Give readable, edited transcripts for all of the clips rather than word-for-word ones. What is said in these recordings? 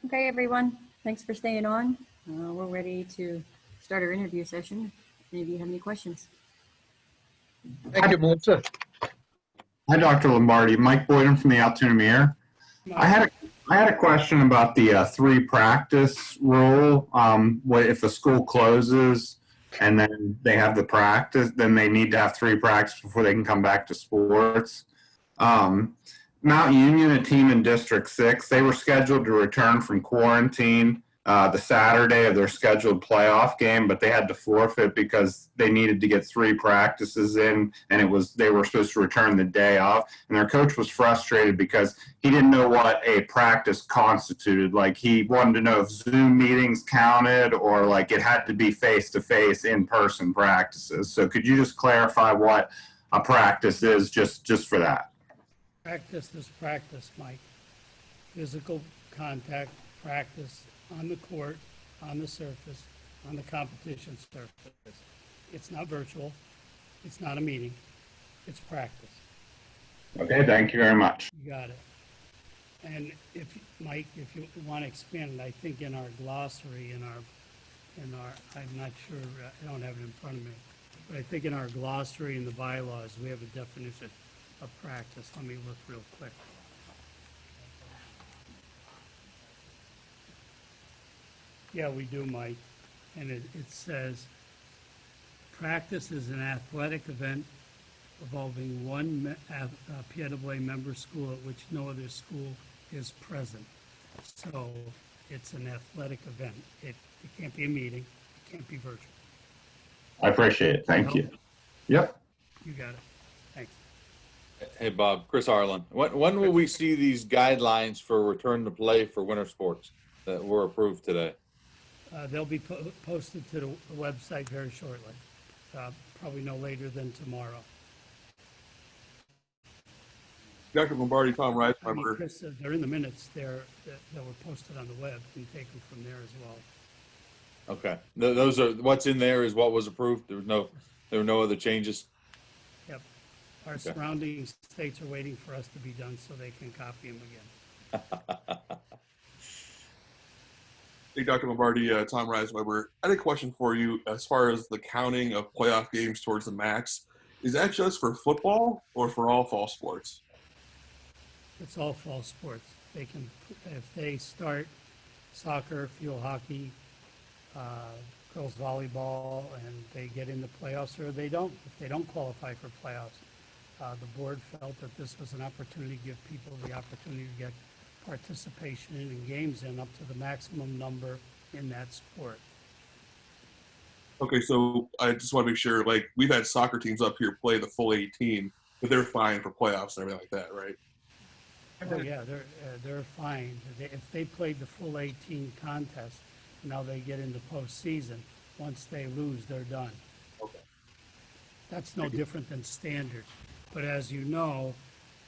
Okay, everyone, thanks for staying on. We're ready to start our interview session. Maybe you have any questions. Thank you, Melissa. Hi, Dr. Lombardi. Mike Boyden from the Altoona Mirror. I had a question about the 3 practice rule. What if the school closes and then they have the practice, then they need to have 3 practice before they can come back to sports. Mount Union, a team in District 6, they were scheduled to return from quarantine the Saturday of their scheduled playoff game, but they had to forfeit because they needed to get 3 practices in, and they were supposed to return the day off. And their coach was frustrated because he didn't know what a practice constituted. Like, he wanted to know if Zoom meetings counted or like it had to be face-to-face, in-person practices. So could you just clarify what a practice is, just for that? Practice is practice, Mike. Physical contact practice on the court, on the surface, on the competition surface. It's not virtual. It's not a meeting. It's practice. Okay, thank you very much. You got it. And if, Mike, if you want to expand it, I think in our glossary, in our, I'm not sure, I don't have it in front of me, but I think in our glossary in the bylaws, we have a definition of practice. Let me look real quick. Yeah, we do, Mike. And it says, practice is an athletic event involving one PIAA member school at which no other school is present. So it's an athletic event. It can't be a meeting. It can't be virtual. I appreciate it. Thank you. Yep. You got it. Thanks. Hey, Bob, Chris Harlan. When will we see these guidelines for return to play for winter sports that were approved today? They'll be posted to the website very shortly, probably no later than tomorrow. Dr. Lombardi, Tom Rice, I mean, Chris, they're in the minutes there that were posted on the web. You can take them from there as well. Okay. Those are, what's in there is what was approved. There were no other changes. Yep. Our surrounding states are waiting for us to be done so they can copy them again. Hey, Dr. Lombardi, Tom Reisweber. I had a question for you as far as the counting of playoff games towards the max. Is that just for football or for all fall sports? It's all fall sports. They can, if they start soccer, field hockey, girls volleyball, and they get into playoffs, or they don't. If they don't qualify for playoffs, the board felt that this was an opportunity to give people the opportunity to get participation in games and up to the maximum number in that sport. Okay, so I just want to make sure, like, we've had soccer teams up here play the full 18, but they're fine for playoffs and everything like that, right? Oh yeah, they're fine. If they played the full 18 contest, now they get into postseason. Once they lose, they're done. Okay. That's no different than standard. But as you know,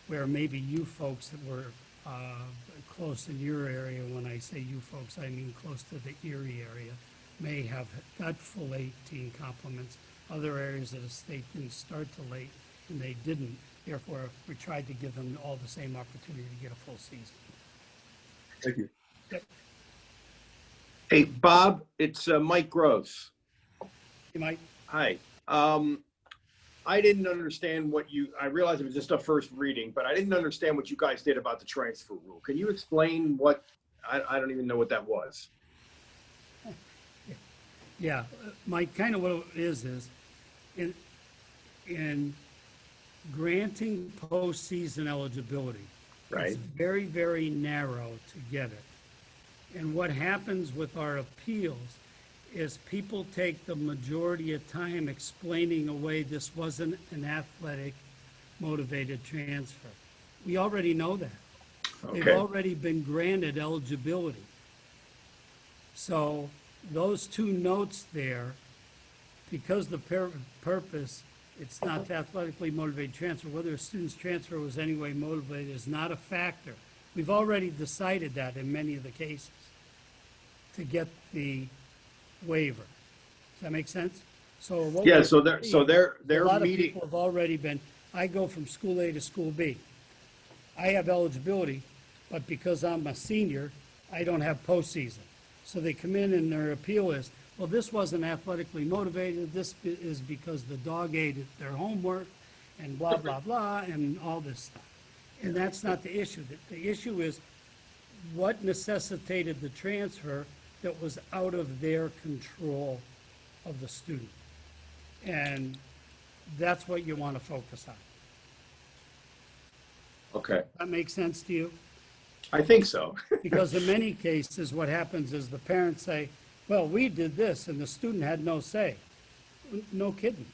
where maybe you folks that were close in your area, when I say you folks, I mean close to the Erie area, may have got full 18 complements. Other areas of the state didn't start till late, and they didn't. Therefore, we tried to give them all the same opportunity to get a full season. Thank you. Yep. Hey, Bob, it's Mike Gross. Hey, Mike. Hi. I didn't understand I realized it was just a first reading, but I didn't understand what you guys did about the transfer rule. Can you explain what, I don't even know what that was. Yeah, Mike, kind of what it is in granting postseason eligibility, Right. it's very, very narrow to get it. And what happens with our appeals is people take the majority of time explaining away this wasn't an athletic motivated transfer. We already know that. Okay. They've already been granted eligibility. So those 2 notes there, because the purpose, it's not athletically motivated transfer, whether a student's transfer was anyway motivated is not a factor. We've already decided that in many of the cases to get the waiver. Does that make sense? So what Yeah, so they're a lot meeting. of people have already been, I go from school A to school B. I have eligibility, but because I'm a senior I don't have postseason. So they come in and their appeal is, well, this wasn't athletically motivated, this is because the dog ate their homework and blah, blah, blah, and all this stuff. And that's not the issue. The issue is what necessitated the transfer that was out of their control of the student. And that's what you want to focus on. Okay, That makes sense to you? I think so. Because in many cases, what happens is the parents say, well, we did this, and the student had no say. No kidding.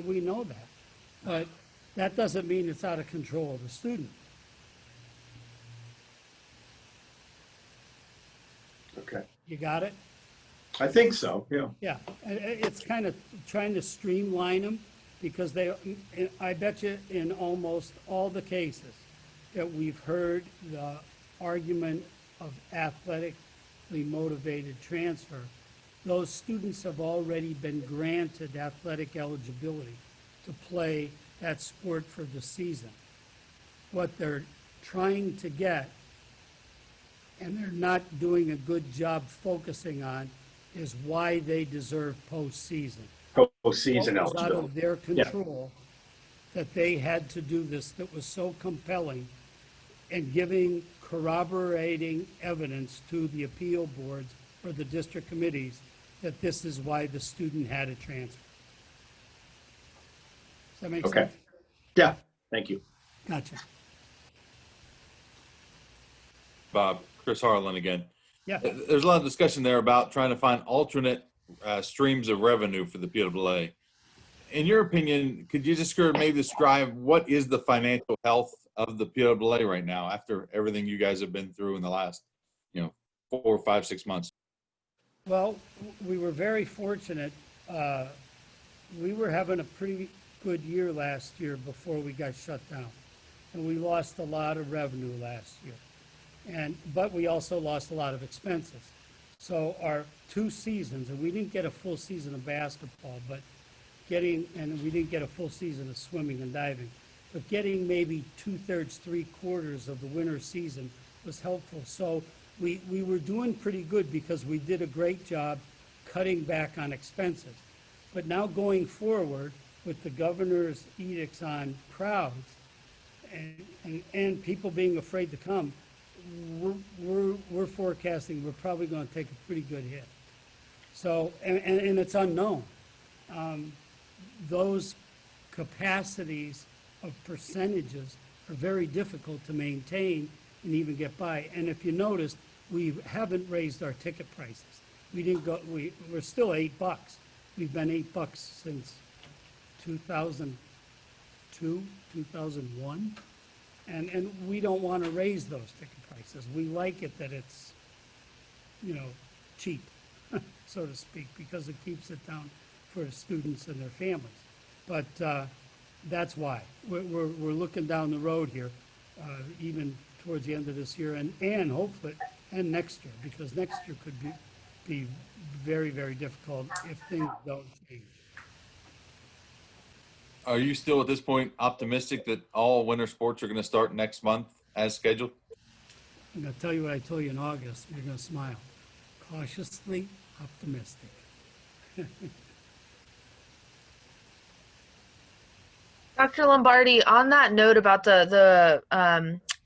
We know that. But that doesn't mean it's out of control of the student. Okay, You got it? I think so, yeah. Yeah, it's kind of trying to streamline them, because I bet you in almost all the cases that we've heard the argument of athletically motivated transfer, those students have already been granted athletic eligibility to play that sport for the season. What they're trying to get, and they're not doing a good job focusing on, is why they deserve postseason. Postseason What was out eligibility. of their control that they had to do this that was so compelling, and giving corroborating evidence to the appeal boards or the district committees that this is why the student had a transfer. Does that make Okay. sense? Yeah, thank you. Gotcha. Bob, Chris Harlan again. Yeah. There's a lot of discussion there about trying to find alternate streams of revenue for the PIAA. In your opinion, could you just maybe describe what is the financial health of the PIAA right now after everything you guys have been through in the last, 4, 5, 6 months? Well, we were very fortunate. We were having a pretty good year last year before we got shut down. And we lost a lot of revenue last year. But we also lost a lot of expenses. So our 2 seasons, and we didn't get a full season of basketball, and we didn't get a full season of swimming and diving, but getting maybe 2/3, 3/4 of the winter season was helpful. So we were doing pretty good because we did a great job cutting back on expenses. But now going forward with the governor's edicts on crowds and people being afraid to come, we're forecasting we're probably going to take a pretty good hit. So, and it's unknown. Those capacities of percentages are very difficult to maintain and even get by. And if you noticed, we haven't raised our ticket prices. We're still $8. We've been $8 since 2002, 2001. And we don't want to raise those ticket prices. We like it that it's, cheap, so to speak, because it keeps it down for the students and their families. But that's why. We're looking down the road here, even towards the end of this year and hopefully, and next year, because next year could be very, very difficult if things don't change. Are you still at this point optimistic that all winter sports are going to start next month as scheduled? I'm going to tell you what I told you in August. You're going to smile. Cautiously optimistic. Dr. Lombardi, on that note about the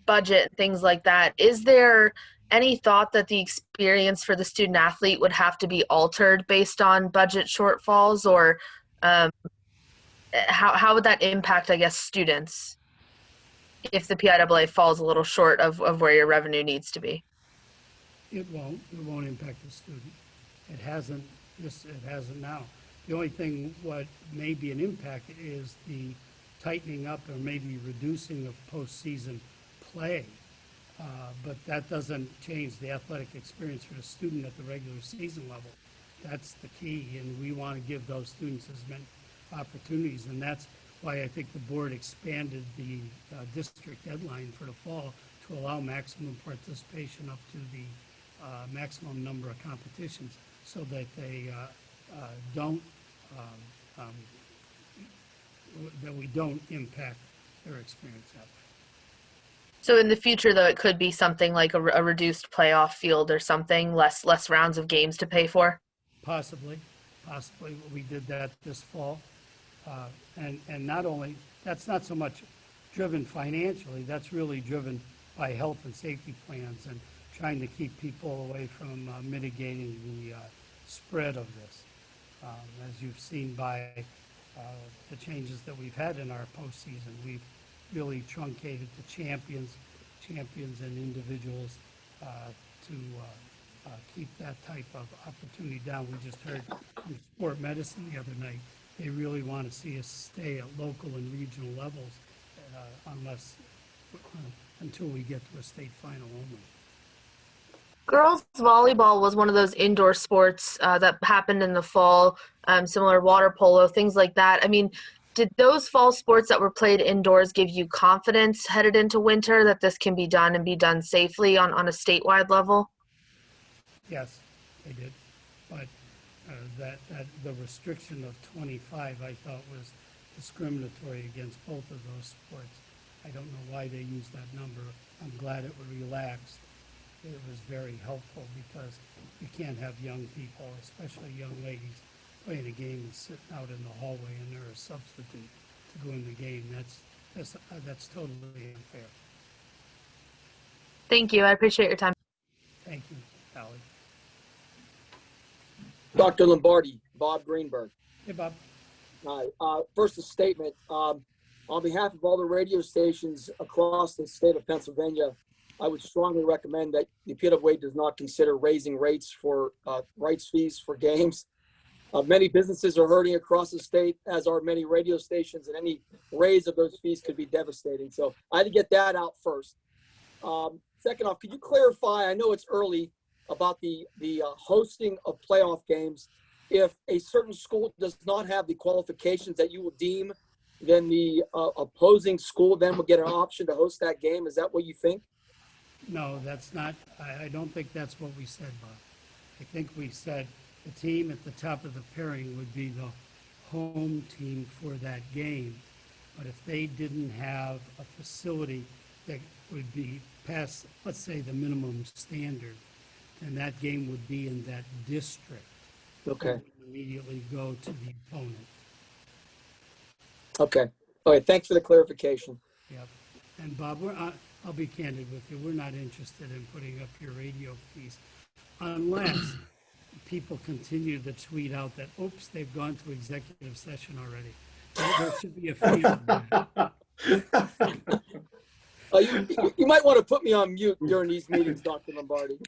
budget and things like that, is there any thought that the experience for the student athlete would have to be altered based on budget shortfalls, or how would that impact, I guess, students if the PIAA falls a little short of where your revenue needs to be? It won't impact the student. It hasn't now. The only thing what may be an impact is the tightening up or maybe reducing of postseason play. But that doesn't change the athletic experience for the student at the regular season level. That's the key, and we want to give those students as many opportunities, and that's why I think the board expanded the district deadline for the fall to allow maximum participation up to the maximum number of competitions, so that that we don't impact their experience that way. So in the future, though, it could be something like a reduced playoff field or something, less rounds of games to pay for. Possibly. We did that this fall. And not only, that's not so much driven financially, that's really driven by health and safety plans and trying to keep people away from mitigating the spread of this. As you've seen by the changes that we've had in our postseason, we've really truncated the champions and individuals to keep that type of opportunity down. We just heard from sport medicine the other night. They really want to see us stay at local and regional levels until we get to a state final only. Girls volleyball was one of those indoor sports that happened in the fall, similar water polo, things like that. I mean, did those fall sports that were played indoors give you confidence headed into winter that this can be done and be done safely on a statewide level? Yes, they did. But that the restriction of 25, I thought, was discriminatory against both of those sports. I don't know why they used that number. I'm glad it was relaxed. It was very helpful because you can't have young people, especially young ladies, playing a game and sitting out in the hallway and they're a substitute to go in the game. That's totally unfair. Thank you. I appreciate your time. Thank you, Ally. Dr. Lombardi, Bob Greenberg. Hey, Bob. Hi. First, a statement. On behalf of all the radio stations across the state of Pennsylvania, I would strongly recommend that the PIAA does not consider raising rates for rights fees for games. Many businesses are hurting across the state, as are many radio stations, and any raise of those fees could be devastating. So I had to get that out first. Second off, could you clarify, I know it's early, about the hosting of playoff games? If a certain school does not have the qualifications that you will deem, then the opposing school then will get an option to host that game. Is that what you think? No, that's not, I don't think that's what we said, Bob. I think we said the team at the top of the pairing would be the home team for that game. But if they didn't have a facility that would be past, let's say, the minimum standard, then that game would be in that district. Okay. Immediately go to the opponent. Okay. All right. Thanks for the clarification. Yep. And Bob, I'll be candid with you. We're not interested in putting up your radio fees unless people continue to tweet out that, oops, they've gone to executive session already. There should be a fee on that. You might want to put me on mute during these meetings, Dr. Lombardi.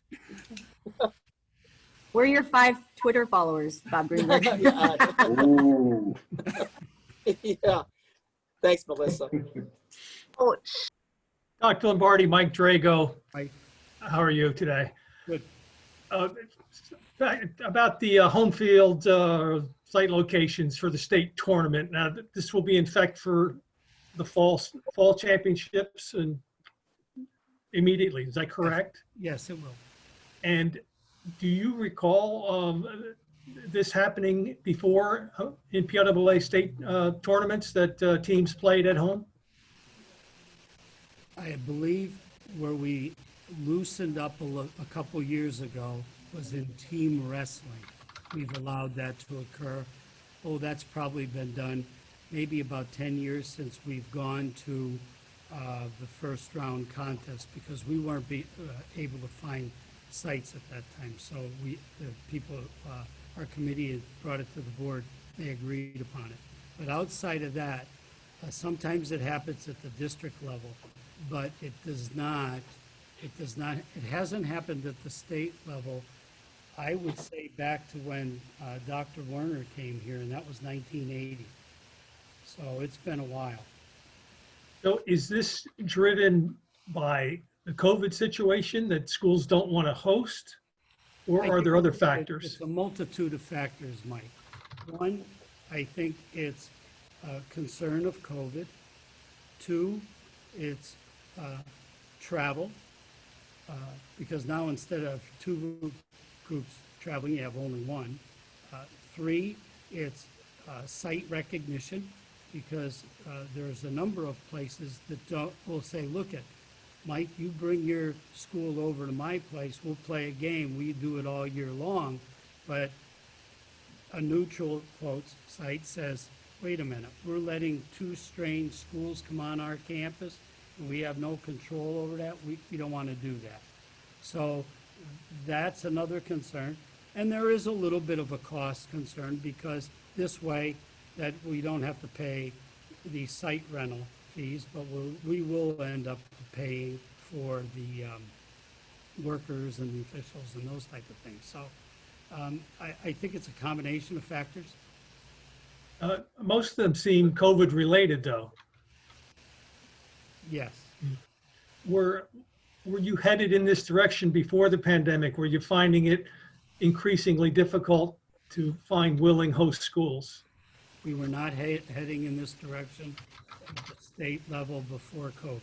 We're your 5 Twitter followers, Bob Greenberg. Ooh. Yeah. Thanks, Melissa. Oh, Dr. Lombardi, Mike Drago. Hi. How are you today? Good. About the home field site locations for the state tournament. Now, this will be in effect for the fall championships and immediately. Is that correct? Yes, it will. And do you recall this happening before in PIAA state tournaments that teams played at home? I believe where we loosened up a couple years ago was in team wrestling. We've allowed that to occur. Oh, that's probably been done maybe about 10 years since we've gone to the first round contest because we weren't able to find sites at that time. So our committee had brought it to the board. They agreed upon it. But outside of that, sometimes it happens at the district level, but it hasn't happened at the state level. I would say back to when Dr. Werner came here, and that was 1980. So it's been a while. So is this driven by the COVID situation that schools don't want to host, or are there other factors? It's a multitude of factors, Mike. One, I think it's a concern of COVID. 2, it's travel, because now instead of 2 groups traveling, you have only 1. 3, it's site recognition, because there's a number of places that will say, look at, Mike, you bring your school over to my place, we'll play a game, we do it all year long, but a neutral quotes site says, wait a minute, we're letting two strange schools come on our campus, and we have no control over that, we don't want to do that. So that's another concern. And there is a little bit of a cost concern because this way that we don't have to pay the site rental fees, but we will end up paying for the workers and the officials and those type of things. So I think it's a combination of factors. Most of them seem COVID related though. Yes. Were you headed in this direction before the pandemic? Were you finding it increasingly difficult to find willing host schools? We were not heading in this direction at the state level before COVID.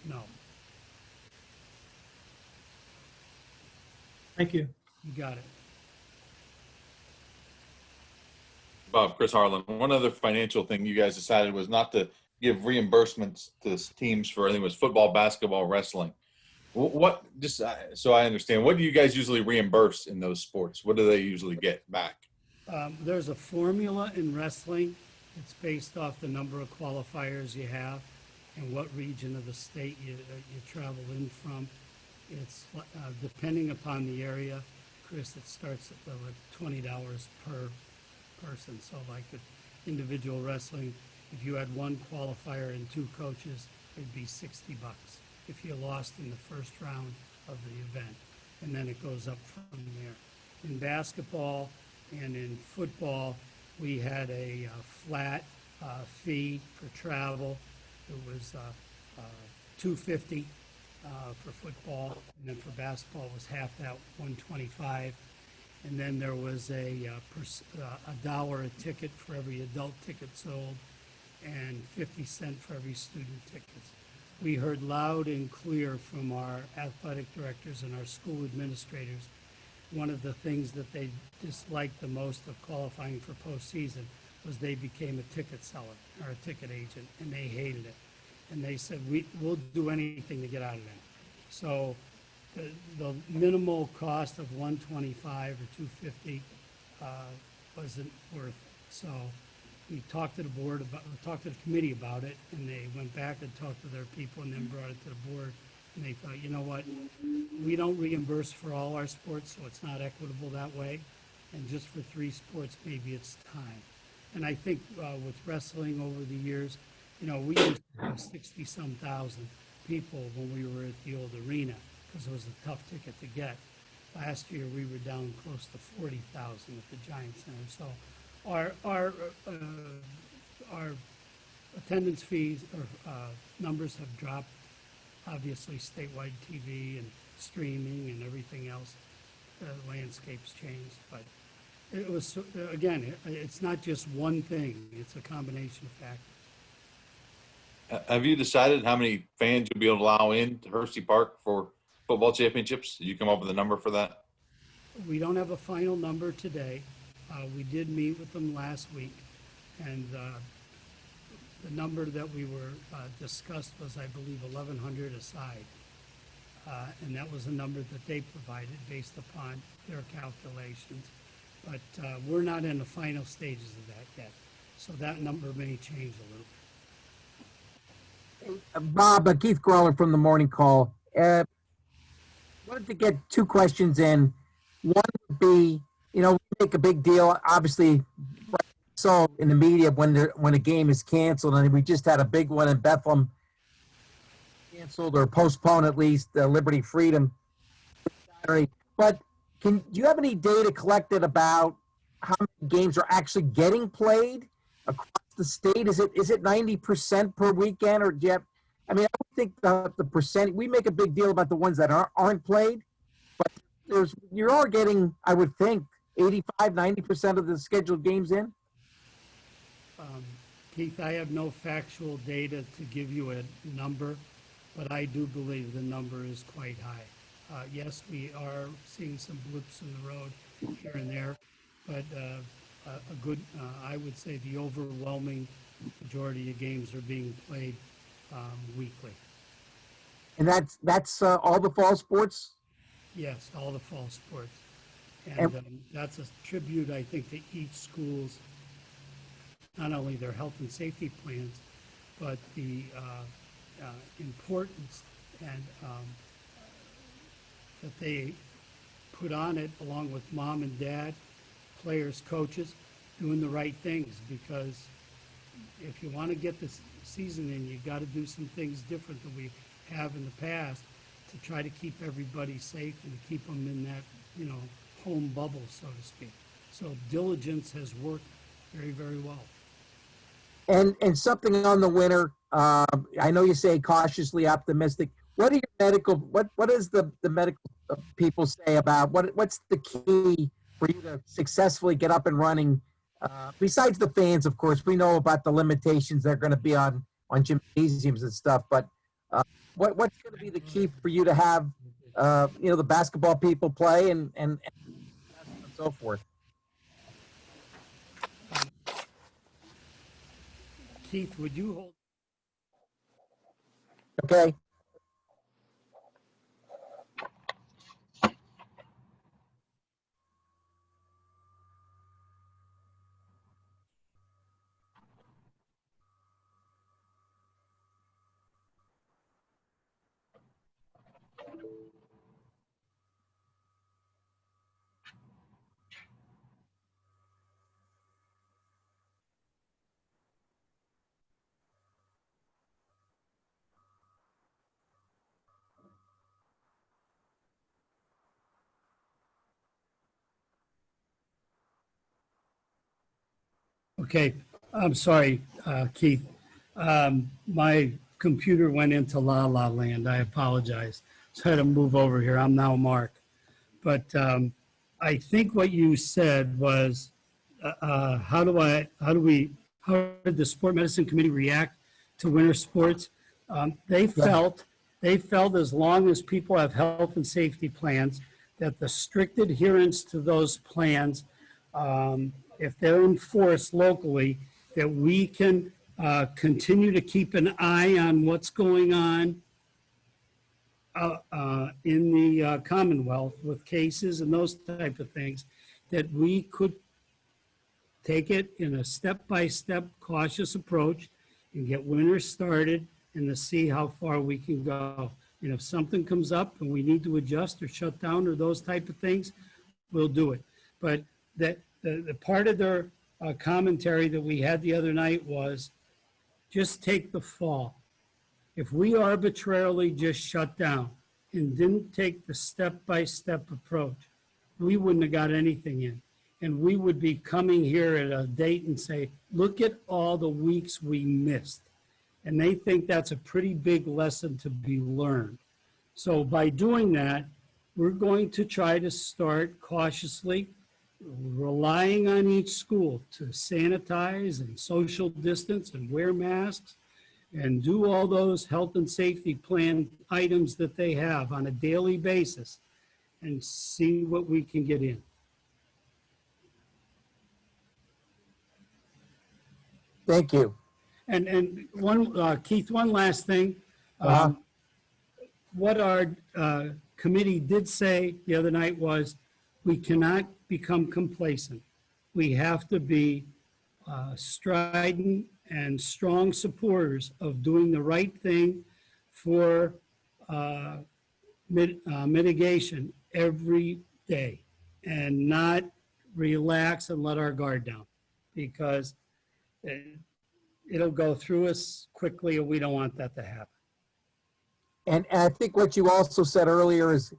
No. Thank you. You got it. Bob, Chris Harlan, one other financial thing you guys decided was not to give reimbursements to teams for, I think it was football, basketball, wrestling. What, just so I understand, what do you guys usually reimburse in those sports? What do they usually get back? There's a formula in wrestling. It's based off the number of qualifiers you have and what region of the state you travel in from. It's depending upon the area, Chris, it starts at $20 per person. So like at individual wrestling, if you had one qualifier and two coaches, it'd be $60 if you lost in the first round of the event. And then it goes up from there. In basketball and in football, we had a flat fee for travel. It was $250 for football, and then for basketball it was half that, $125. And then there was a dollar a ticket for every adult ticket sold, and 50 cents for every student ticket. We heard loud and clear from our athletic directors and our school administrators, one of the things that they disliked the most of qualifying for postseason was they became a ticket seller or a ticket agent, and they hated it. And they said, we'll do anything to get out of that. So the minimal cost of $125 or $250 wasn't worth it. So we talked to the board about, we talked to the committee about it, and they went back and talked to their people and then brought it to the board. And they thought, you know what, we don't reimburse for all our sports, so it's not equitable that way. And just for 3 sports, maybe it's time. And I think with wrestling over the years, you know, we used to have 60-some thousand people when we were at the old arena because it was a tough ticket to get. Last year, we were down close to 40,000 at the Giant Center. So our attendance fees or numbers have dropped. Obviously, statewide TV and streaming and everything else, the landscape's changed. But it was, again, it's not just one thing. It's a combination of factors. Have you decided how many fans you'll be able to allow in to Hershey Park for football championships? Did you come up with a number for that? We don't have a final number today. We did meet with them last week, and the number that we were discussed was, I believe, 1,100 aside. And that was a number that they provided based upon their calculations. But we're not in the final stages of that yet. So that number may change a little bit. Bob, Keith Crawler from the Morning Call. Wanted to get 2 questions in. One would be, you know, we make a big deal, obviously, so in the media when a game is canceled, and we just had a big one in Bethlehem, canceled or postponed at least, Liberty Freedom. But do you have any data collected about how many games are actually getting played across the state? Is it 90% per weekend, or do you have, I mean, I don't think the percent, we make a big deal about the ones that aren't played, but you are getting, I would think, 85-90% of the scheduled games in. Keith, I have no factual data to give you a number, but I do believe the number is quite high. Yes, we are seeing some blips in the road here and there, but a good, I would say the overwhelming majority of games are being played weekly. And that's all the fall sports? Yes, all the fall sports. And And- that's a tribute, I think, to each school's, not only their health and safety plans, but the importance and that they put on it, along with mom and dad, players, coaches, doing the right things. Because if you want to get this season in, you got to do some things different than we have in the past to try to keep everybody safe and to keep them in that, home bubble, so to speak. So diligence has worked very, very well. And something on the winter. I know you say cautiously optimistic. What are your medical? What does the medical people say about what's the key for you to successfully get up and running? Besides the fans, of course, we know about the limitations that are going to be on gymnasiums and stuff. But what's going to be the key for you to have the basketball people play and so forth? Keith, would you hold? Okay. Okay, I'm sorry, Keith. My computer went into La La Land. I apologize. So I had to move over here. I'm now Mark. But I think what you said was, how did the Sport Medicine Committee react to winter sports? They felt as long as people have health and safety plans, that the strict adherence to those plans, if they're enforced locally, that we can continue to keep an eye on what's going on in the Commonwealth with cases and those type of things, that we could take it in a step-by-step cautious approach and get winter started and to see how far we can go. And if something comes up and we need to adjust or shut down or those type of things, we'll do it. But that the part of their commentary that we had the other night was just take the fall. If we arbitrarily just shut down and didn't take the step-by-step approach, we wouldn't have got anything in. And we would be coming here at a date and say, look at all the weeks we missed. And they think that's a pretty big lesson to be learned. So by doing that, we're going to try to start cautiously, relying on each school to sanitize and social distance and wear masks and do all those health and safety plan items that they have on a daily basis and see what we can get in. Thank you. And one, Keith, one last thing. What our committee did say the other night was we cannot become complacent. We have to be strident and strong supporters of doing the right thing for mitigation every day and not relax and let our guard down, because it'll go through us quickly and we don't want that to happen. And I think what you also said earlier is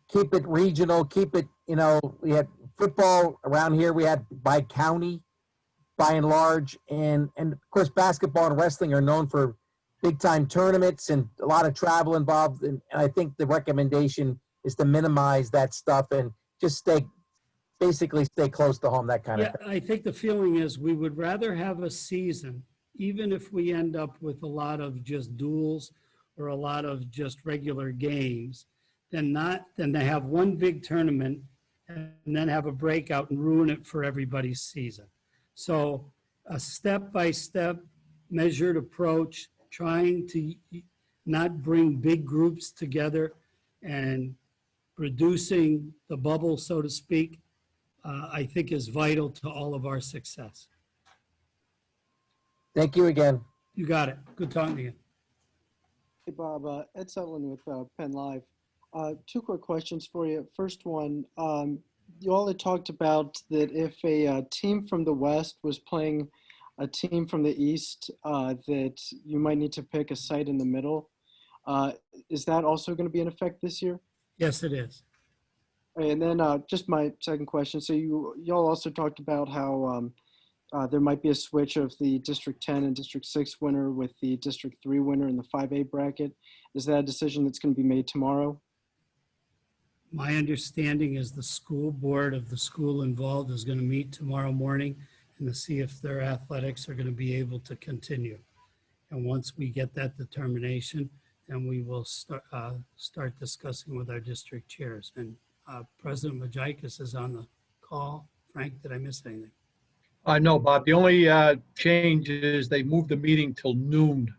keep it regional, keep it, we had football around here, we had by county, by and large, and of course basketball and wrestling are known for big time tournaments and a lot of travel involved. And I think the recommendation is to minimize that stuff and just basically stay close to home, that kind of thing. I think the feeling is we would rather have a season, even if we end up with a lot of just duels or a lot of just regular games, than to have one big tournament and then have a breakout and ruin it for everybody's season. So a step-by-step measured approach, trying to not bring big groups together, and reducing the bubble, so to speak, I think is vital to all of our success. Thank you again. You got it. Good talking to you. Hey, Bob, Ed Sutherland with Penn Live. Two quick questions for you. First one, you all had talked about that if a team from the West was playing a team from the East, that you might need to pick a site in the middle. Is that also going to be in effect this year? Yes, it is. And then just my second question. So y'all also talked about how there might be a switch of the District 10 and District 6 winner with the District 3 winner in the 5A bracket. Is that a decision that's going to be made tomorrow? My understanding is the school board of the school involved is going to meet tomorrow morning and to see if their athletics are going to be able to continue. And once we get that determination, then we will start discussing with our district chairs. And President Majikis is on the call. Frank, did I miss anything? No, Bob. The only change is they moved the meeting till noon.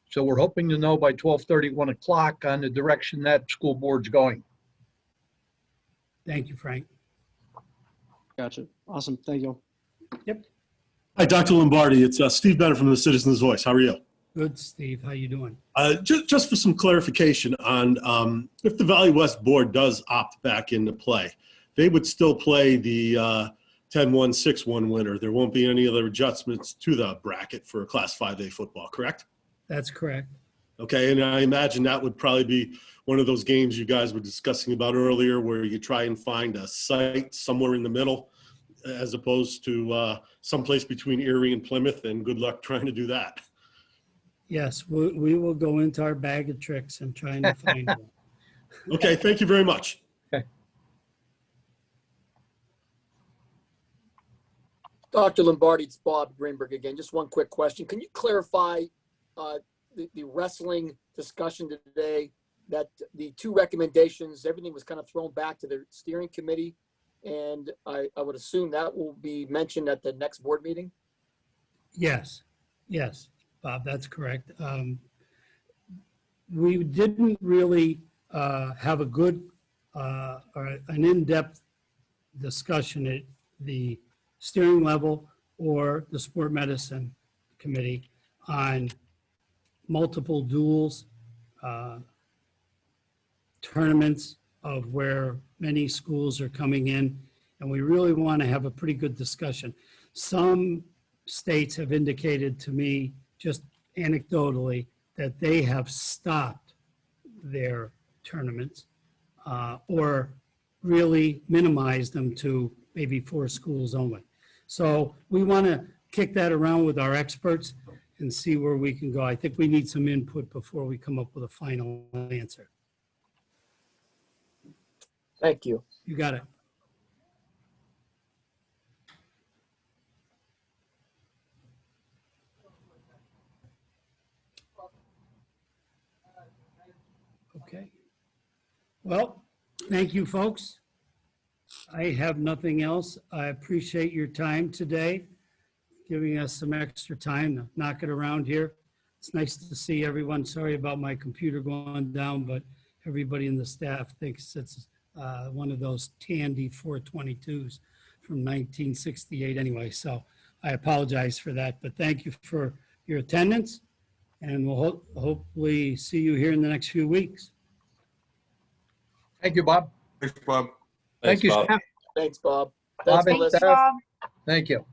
So we're hoping to know by 12:30, 1 o'clock on the direction that school board's going. Thank you, Frank. Gotcha. Awesome. Thank you. Yep. Hi, Dr. Lombardi. It's Steve Bennett from the Citizens Voice. How are you? Good, Steve. How you doing? Just for some clarification on if the Valley West board does opt back into play, they would still play the 10-1, 6-1 winner. There won't be any other adjustments to the bracket for Class 5A football, correct? That's correct. Okay, and I imagine that would probably be one of those games you guys were discussing about earlier where you try and find a site somewhere in the middle as opposed to someplace between Erie and Plymouth, and good luck trying to do that. Yes, we will go into our bag of tricks and try to find one. Okay, thank you very much. Okay. Dr. Lombardi, it's Bob Greenberg again. Just one quick question. Can you clarify the wrestling discussion today, that the two recommendations, everything was kind of thrown back to the steering committee, and I would assume that will be mentioned at the next board meeting? Yes, Bob, that's correct. We didn't really have a good or an in-depth discussion at the steering level or the sport medicine committee on multiple duels, tournaments of where many schools are coming in, and we really want to have a pretty good discussion. Some states have indicated to me, just anecdotally, that they have stopped their tournaments or really minimized them to maybe 4 schools only. So we want to kick that around with our experts and see where we can go. I think we need some input before we come up with a final answer. Thank you. You got it. Okay. Well, thank you, folks. I have nothing else. I appreciate your time today, giving us some extra time to knock it around here. It's nice to see everyone. Sorry about my computer going down, but everybody in the staff thinks it's one of those Tandy 422s from 1968 anyway. So I apologize for that, but thank you for your attendance, and we'll hopefully see you here in the next few weeks. Thank you, Bob. Thanks, Bob. Thank you, Bob. staff. Thanks, Bob. Bob Thanks, and Melissa. staff. Thank you.